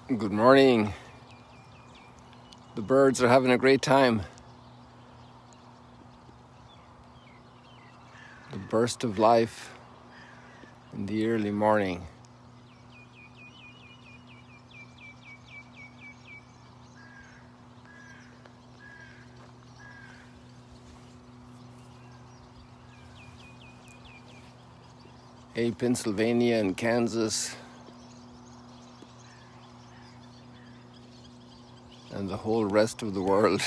Good morning. The birds are having a great time. The burst of life in the early morning. Hey, Pennsylvania and Kansas and the whole rest of the world.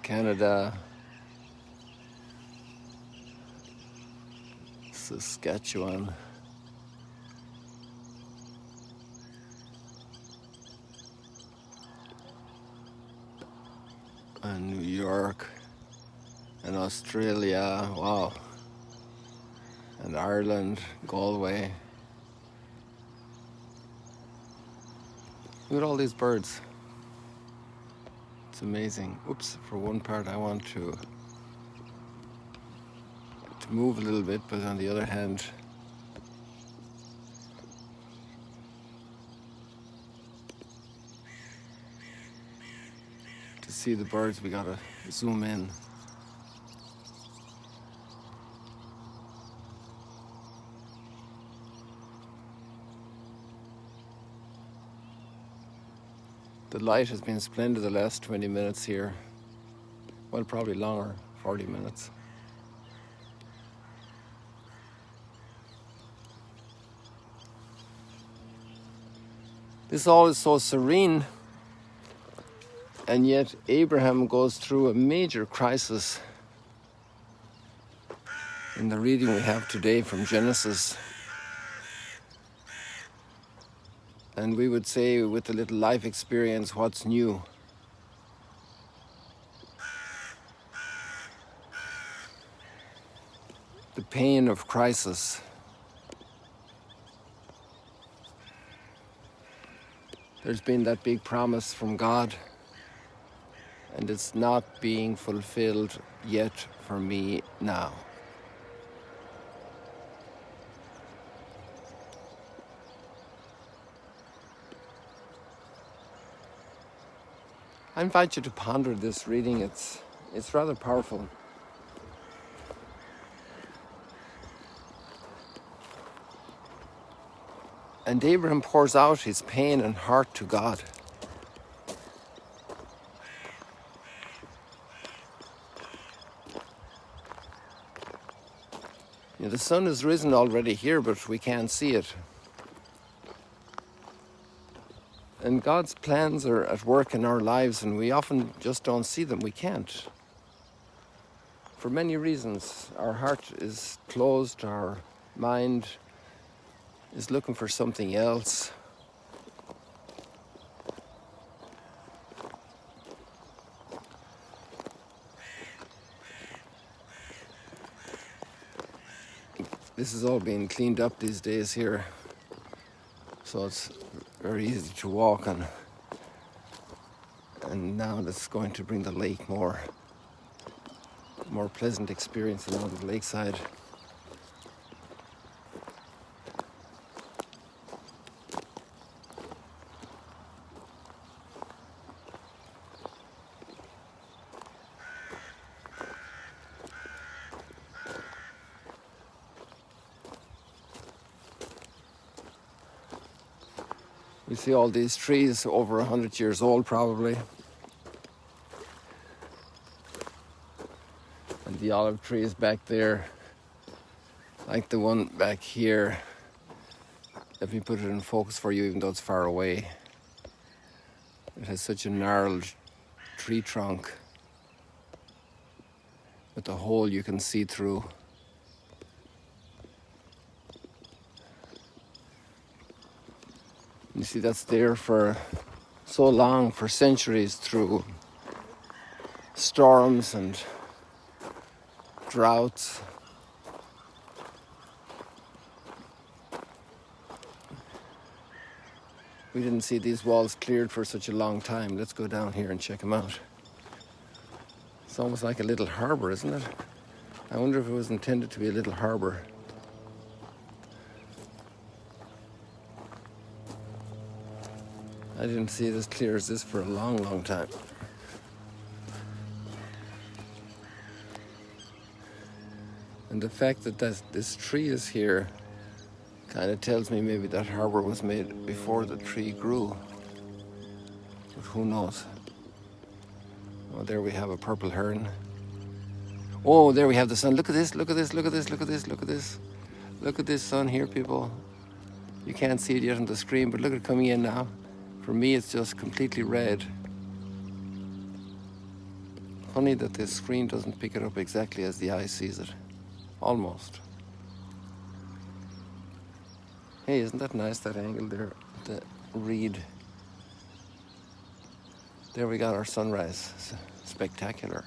Canada, Saskatchewan. And New York and Australia, wow. And Ireland, Galway. Look at all these birds. It's amazing. Oops, for one part I want to move a little bit, but on the other hand, to see the birds we gotta zoom in. The light has been splendid the last 20 minutes here. Well, probably longer, 40 minutes. This all is so serene, and yet Abraham goes through a major crisis in the reading we have today from Genesis. And we would say, with a little life experience, what's new? The pain of crisis. There's been that big promise from God, and it's not being fulfilled yet for me now. I invite you to ponder this reading. It's rather powerful. And Abraham pours out his pain and heart to God. You know, the sun has risen already here, but we can't see it. And God's plans are at work in our lives, and we often just don't see them. We can't. For many reasons. Our heart is closed, our mind is looking for something else. This is all being cleaned up these days here, so it's very easy to walk on. And now that's going to bring the lake more pleasant experience along the lakeside. We see all these trees over 100 years old probably. And the olive tree is back there, like the one back here. Let me put it in focus for you, even though it's far away. It has such a gnarled tree trunk with a hole you can see through. You see, that's there for so long, for centuries, through storms and droughts. We didn't see these walls cleared for such a long time. Let's go down here and check them out. It's almost like a little harbor, isn't it? I wonder if it was intended to be a little harbor. I didn't see it as clear as this for a long, long time. And the fact that this tree is here kind of tells me maybe that harbor was made before the tree grew. But who knows? Oh, there we have a purple heron. Oh, there we have the sun. Look at this, look at this, look at this, look at this, look at this. Look at this sun here, people. You can't see it yet on the screen, but look at it coming in now. For me, it's just completely red. Funny that the screen doesn't pick it up exactly as the eye sees it. Almost. Hey, isn't that nice, that angle there? The reed. There we got our sunrise. Spectacular.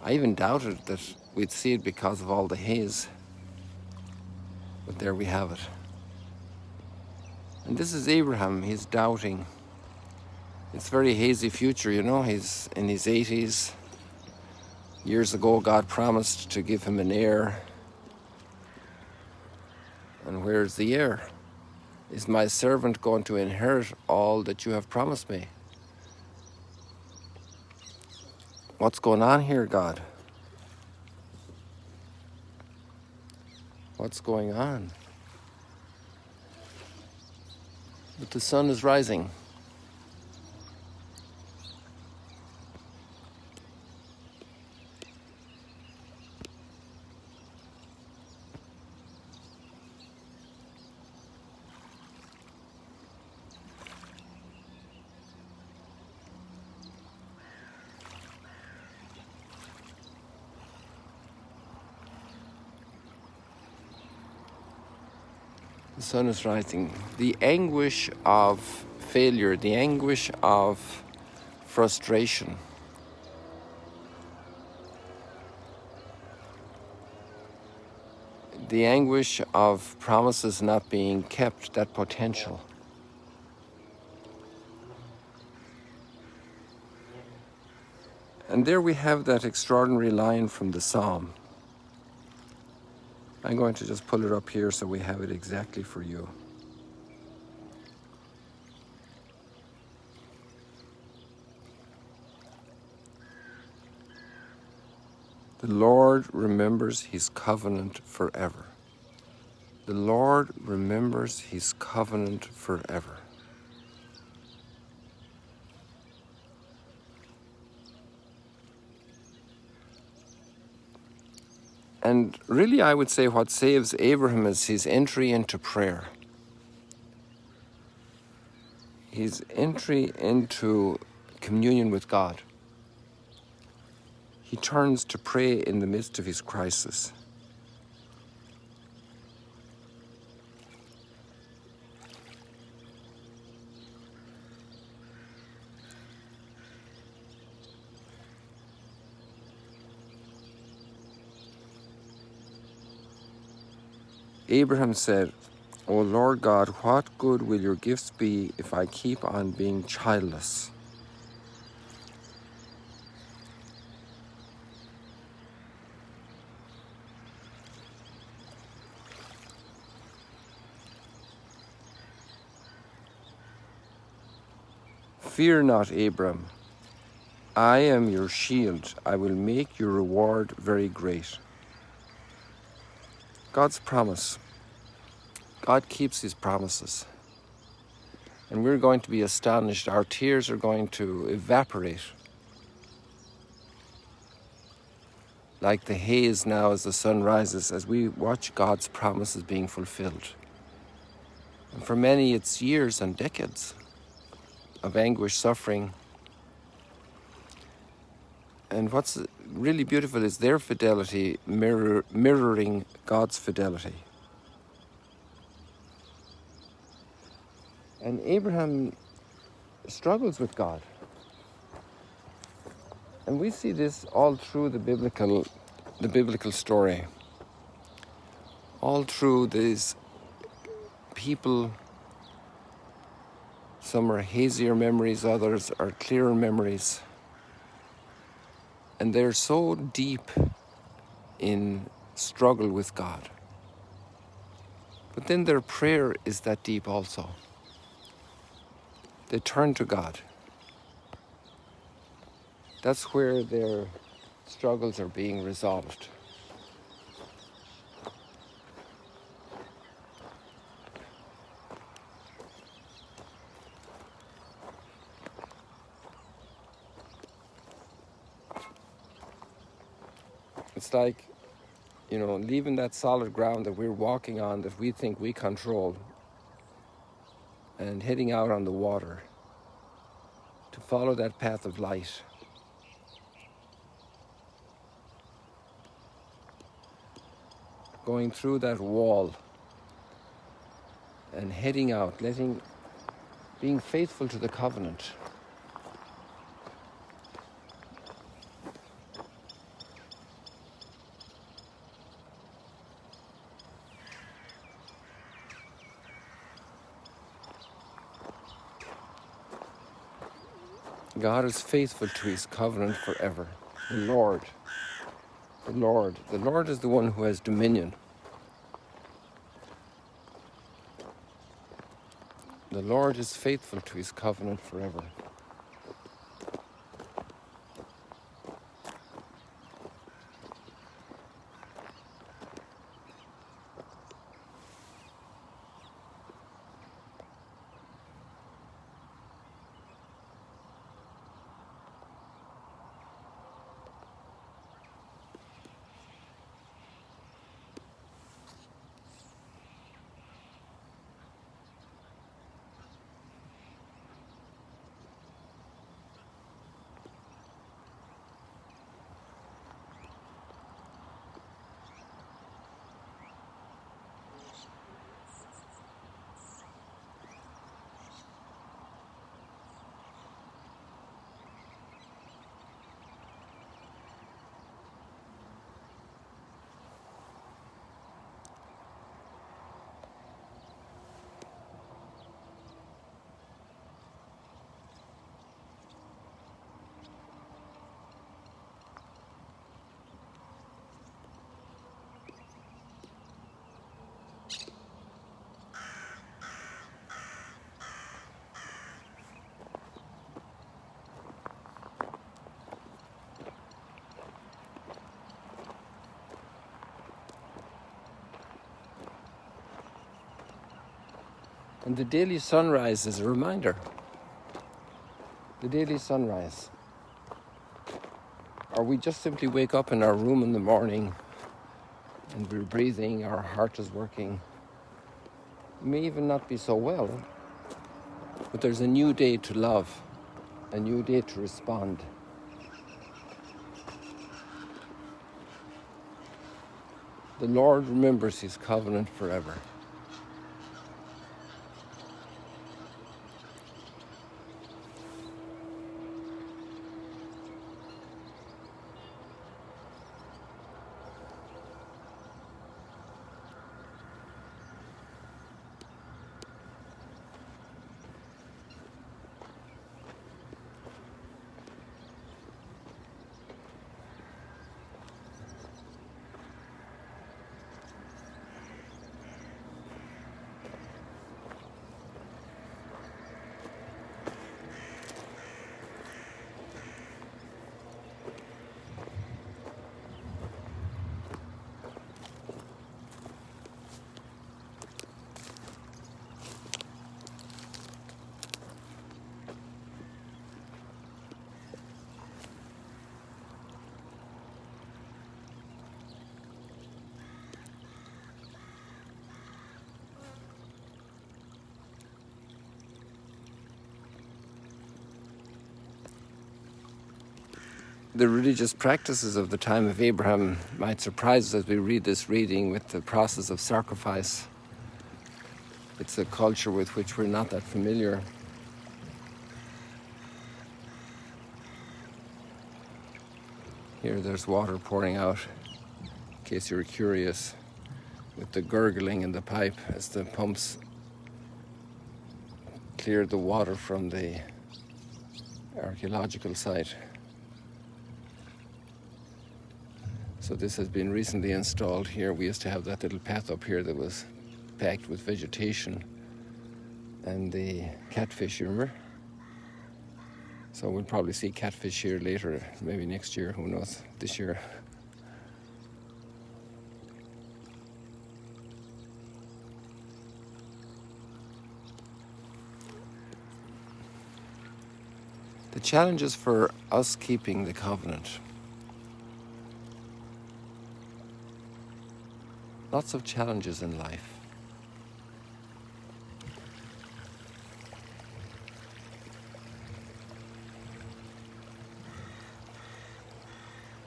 I even doubted that we'd see it because of all the haze. But there we have it. And this is Abraham. He's doubting. It's a very hazy future, you know. He's in his 80s. Years ago, God promised to give him an heir. And where's the heir? Is my servant going to inherit all that you have promised me? What's going on here, God? What's going on? But the sun is rising. The sun is rising. The anguish of failure, the anguish of frustration. The anguish of promises not being kept, that potential. And there we have that extraordinary line from the Psalm. I'm going to just pull it up here so we have it exactly for you. The Lord remembers his covenant forever. The Lord remembers his covenant forever. And really, I would say what saves Abraham is his entry into prayer. His entry into communion with God. He turns to pray in the midst of his crisis. Abraham said, "O Lord God, what good will your gifts be if I keep on being childless?" Fear not, Abram. I am your shield. I will make your reward very great. God's promise. God keeps his promises. And we're going to be astonished. Our tears are going to evaporate like the haze now as the sun rises, as we watch God's promises being fulfilled. And for many, it's years and decades of anguish, suffering. And what's really beautiful is their fidelity mirroring God's fidelity. And Abraham struggles with God. And we see this all through the biblical story. All through these people, some are hazier memories, others are clearer memories. And they're so deep in struggle with God. But then their prayer is that deep also. They turn to God. That's where their struggles are being resolved. It's like, leaving that solid ground that we're walking on, that we think we control, and heading out on the water to follow that path of light. Going through that wall and heading out, being faithful to the covenant. God is faithful to his covenant forever. The Lord is the one who has dominion. The Lord is faithful to his covenant forever. And the daily sunrise is a reminder. The daily sunrise. Or we just simply wake up in our room in the morning and we're breathing, our heart is working. We may even not be so well, but there's a new day to love, a new day to respond. The Lord remembers his covenant forever. The religious practices of the time of Abraham might surprise us as we read this reading with the process of sacrifice. It's a culture with which we're not that familiar. Here there's water pouring out, in case you were curious, with the gurgling in the pipe as the pumps cleared the water from the archaeological site. So this has been recently installed here. We used to have that little path up here that was packed with vegetation and the catfish, you remember? So we'll probably see catfish here later, maybe next year, who knows, this year. The challenges for us keeping the covenant. Lots of challenges in life.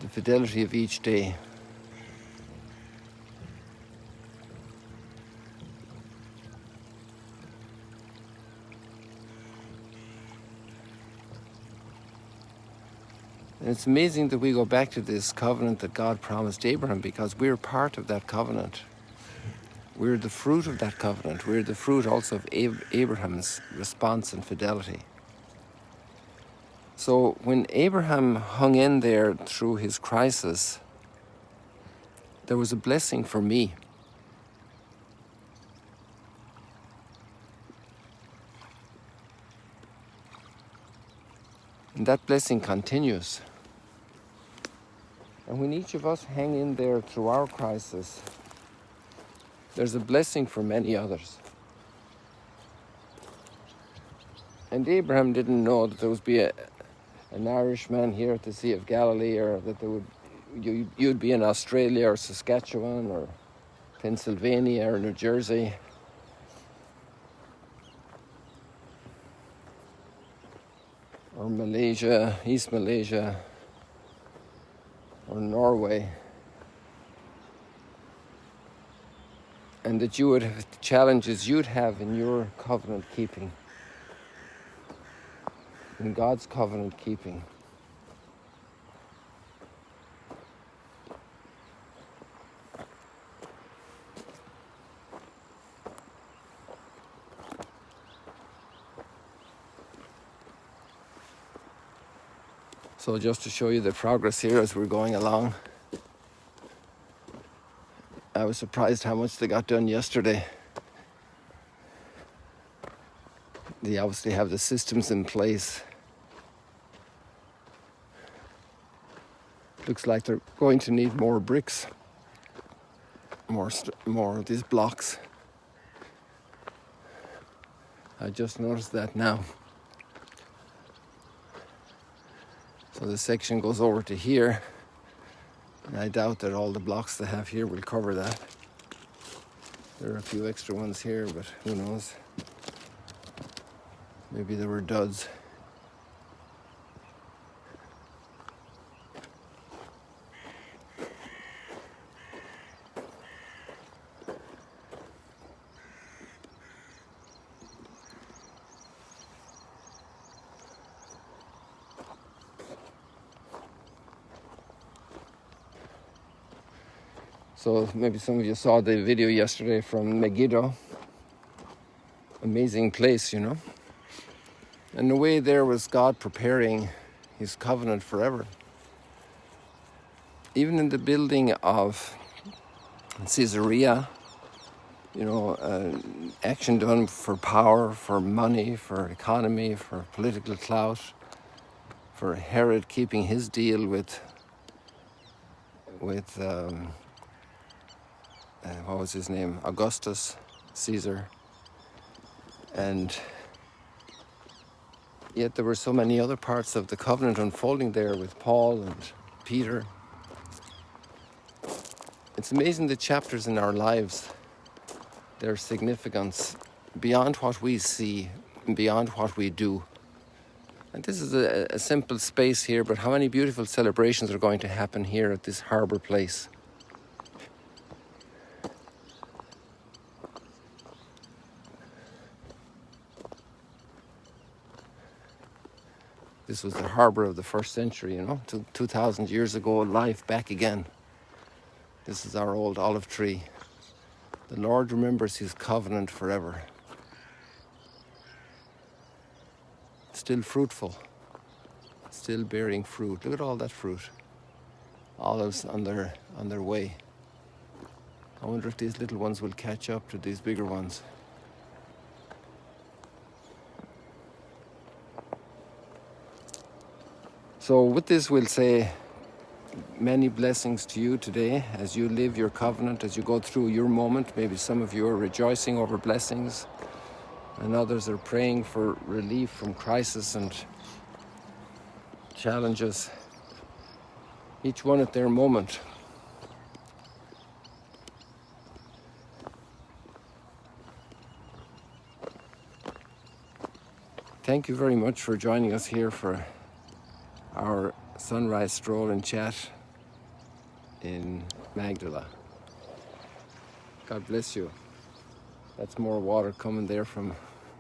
The fidelity of each day. And it's amazing that we go back to this covenant that God promised Abraham, because we're part of that covenant. We're the fruit of that covenant. We're the fruit also of Abraham's response and fidelity. So when Abraham hung in there through his crisis, there was a blessing for me. And that blessing continues. And when each of us hang in there through our crisis, there's a blessing for many others. And Abraham didn't know that there would be an Irishman here at the Sea of Galilee, or that you'd be in Australia or Saskatchewan or Pennsylvania or New Jersey. Or Malaysia, East Malaysia, or Norway. And that you would have the challenges you'd have in your covenant keeping, in God's covenant keeping. So just to show you the progress here as we're going along, I was surprised how much they got done yesterday. They obviously have the systems in place. Looks like they're going to need more bricks, more of these blocks. I just noticed that now. So the section goes over to here, and I doubt that all the blocks they have here will cover that. There are a few extra ones here, but who knows? Maybe they were duds. So maybe some of you saw the video yesterday from Megiddo. Amazing place, you know. And the way there was God preparing his covenant forever. Even in the building of Caesarea, you know, action done for power, for money, for economy, for political clout, for Herod keeping his deal with what was his name? Augustus Caesar. And yet there were so many other parts of the covenant unfolding there with Paul and Peter. It's amazing the chapters in our lives, their significance beyond what we see and beyond what we do. And this is a simple space here, but how many beautiful celebrations are going to happen here at this harbour place? This was the harbour of the first century, you know, 2,000 years ago, life back again. This is our old olive tree. The Lord remembers his covenant forever. Still fruitful, still bearing fruit. Look at all that fruit. Olives on their way. I wonder if these little ones will catch up to these bigger ones. So with this, we'll say many blessings to you today as you live your covenant, as you go through your moment. Maybe some of you are rejoicing over blessings and others are praying for relief from crisis and challenges, each one at their moment. Thank you very much for joining us here for our sunrise stroll and chat in Magdala. God bless you. That's more water coming there from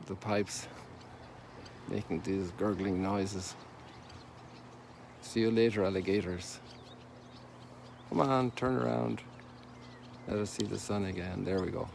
the pipes, making these gurgling noises. See you later, alligators. Come on, turn around. Let us see the sun again. There we go.